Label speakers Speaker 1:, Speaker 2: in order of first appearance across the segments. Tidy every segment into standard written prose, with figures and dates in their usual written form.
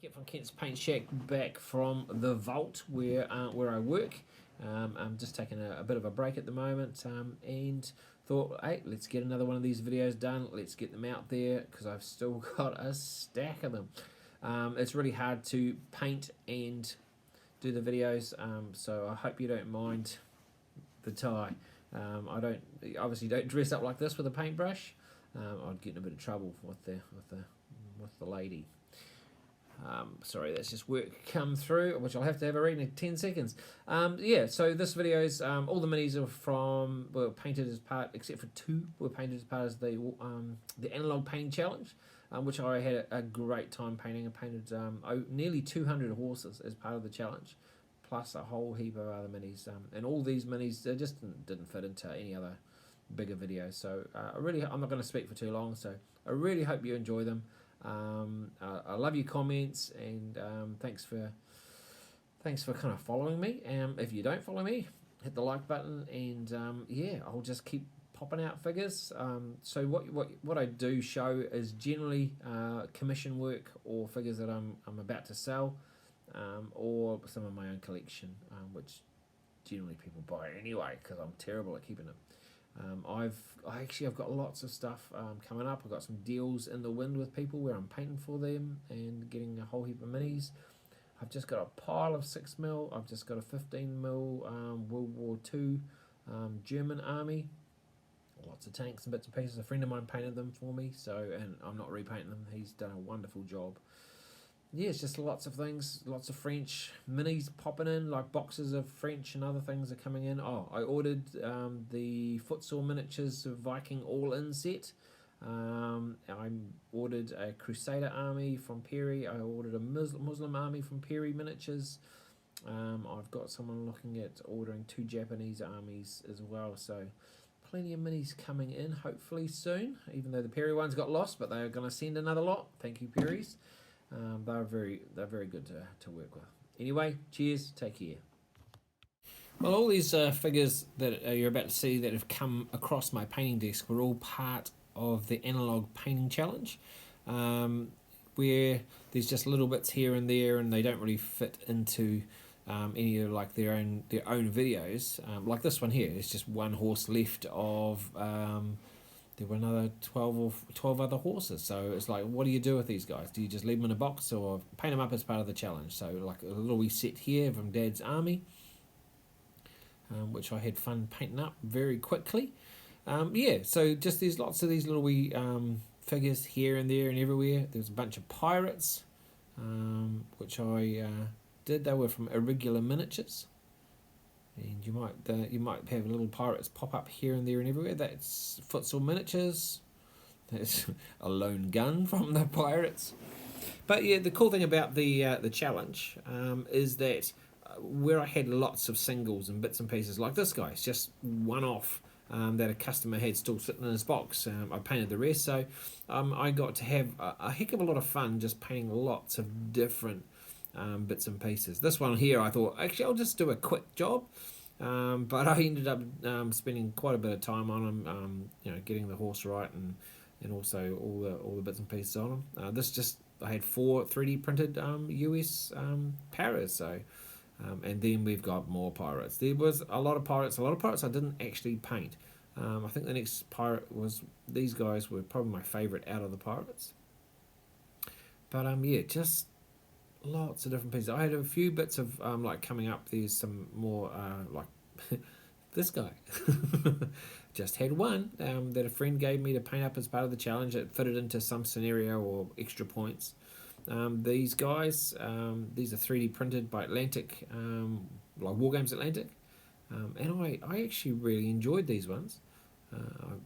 Speaker 1: Kit from Kent's Paint Shack, back from the vault where I work. I'm just taking a bit of a break at the moment, and thought, hey, let's get another one of these videos done. Let's get them out there because I've still got a stack of them. It's really hard to paint and do the videos, so I hope you don't mind the tie. I obviously don't dress up like this with a paintbrush. I'd get in a bit of trouble with the lady. Sorry, that's just work come through, which I'll have to have a read in 10 seconds. Yeah, so this video's all the minis are were painted as part, except for two, were painted as part of the analogue painting challenge, which I had a great time painting. I painted nearly 200 horses as part of the challenge, plus a whole heap of other minis. And all these minis just didn't fit into any other bigger video. So I'm not going to speak for too long. So I really hope you enjoy them. I love your comments, and thanks for kind of following me. If you don't follow me, hit the like button, and yeah, I'll just keep popping out figures. So what I do show is generally commission work or figures that I'm about to sell, or some of my own collection, which generally people buy anyway because I'm terrible at keeping it. I've got lots of stuff coming up. I've got some deals in the wind with people where I'm painting for them and getting a whole heap of minis. I've just got a pile of 6mm. I've just got a 15mm World War II German army. Lots of tanks and bits and pieces. A friend of mine painted them for me, and I'm not repainting them. He's done a wonderful job. Yeah, it's just lots of things, lots of French minis popping in, like boxes of French and other things are coming in. Oh, I ordered the Futsal Miniatures Viking All-In set. I ordered a Crusader army from Perry. I ordered a Muslim army from Perry Miniatures. I've got someone looking at ordering 2 Japanese armies as well. So plenty of minis coming in, hopefully soon, even though the Perry ones got lost, but they're going to send another lot. Thank you, Perrys. They're very good to work with. Anyway, cheers, take care. Well, all these figures that you're about to see that have come across my painting desk were all part of the analogue painting challenge, where there's just little bits here and there, and they don't really fit into any of like their own videos. Like this one here, it's just one horse left of. There were another 12 other horses. So it's like, what do you do with these guys? Do you just leave them in a box or paint them up as part of the challenge? So like a little wee set here from Dad's army, which I had fun painting up very quickly. Yeah, so just there's lots of these little wee figures here and there and everywhere. There's a bunch of pirates, which I did. They were from Irregular Miniatures. And you might have little pirates pop up here and there and everywhere. That's Futsal Miniatures. That's a lone gun from the pirates. But yeah, the cool thing about the challenge is that where I had lots of singles and bits and pieces like this guy, it's just one off that a customer had still sitting in his box. I painted the rest, so I got to have a heck of a lot of fun just painting lots of different bits and pieces. This one here, I thought, actually, I'll just do a quick job, but I ended up spending quite a bit of time on him, getting the horse right and also all the bits and pieces on him. I had 4 3D printed US paras, so and then we've got more pirates. There was a lot of pirates I didn't actually paint. I think the next pirate was, these guys were probably my favourite out of the pirates. But yeah, just lots of different pieces. I had a few bits of like coming up. There's some more like this guy. Just had one that a friend gave me to paint up as part of the challenge. It fitted into some scenario or extra points. These guys, these are 3D printed by Atlantic, like Wargames Atlantic, and I actually really enjoyed these ones.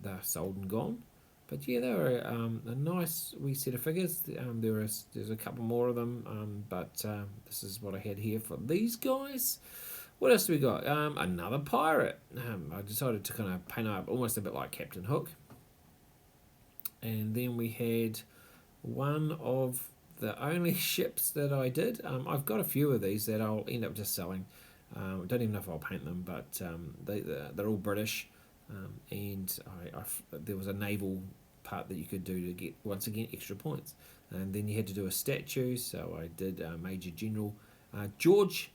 Speaker 1: They're sold and gone. But yeah, they were a nice wee set of figures. There's a couple more of them, but this is what I had here for these guys. What else do we got? Another pirate. I decided to kind of paint up almost a bit like Captain Hook. And then we had one of the only ships that I did. I've got a few of these that I'll end up just selling. I don't even know if I'll paint them, but they're all British. And there was a naval part that you could do to get, once again, extra points. And then you had to do a statue, so I did Major General George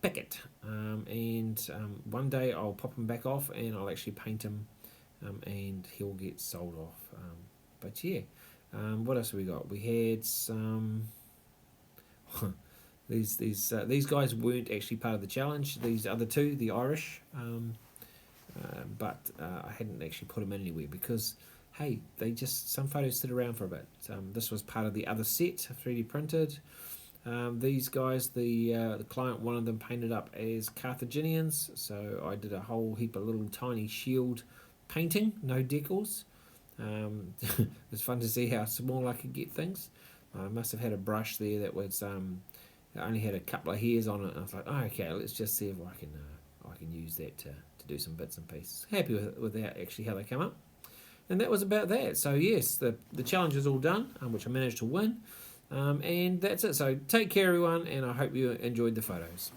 Speaker 1: Pickett, and one day I'll pop him back off and I'll actually paint him, and he'll get sold off. But yeah, what else have we got? We had some these guys weren't actually part of the challenge. These other two, the Irish, but I hadn't actually put them in anywhere because, hey, some photos sit around for a bit. This was part of the other set, 3D printed. These guys, the client wanted them painted up as Carthaginians, so I did a whole heap of little tiny shield painting, no decals. It was fun to see how small I could get things. I must have had a brush there that was only had a couple of hairs on it, and I was like, oh, okay, let's just see if I can use that to do some bits and pieces. Happy with that, actually, how they come up. And that was about that. So yes, the challenge is all done, which I managed to win. And that's it. So take care, everyone, and I hope you enjoyed the photos.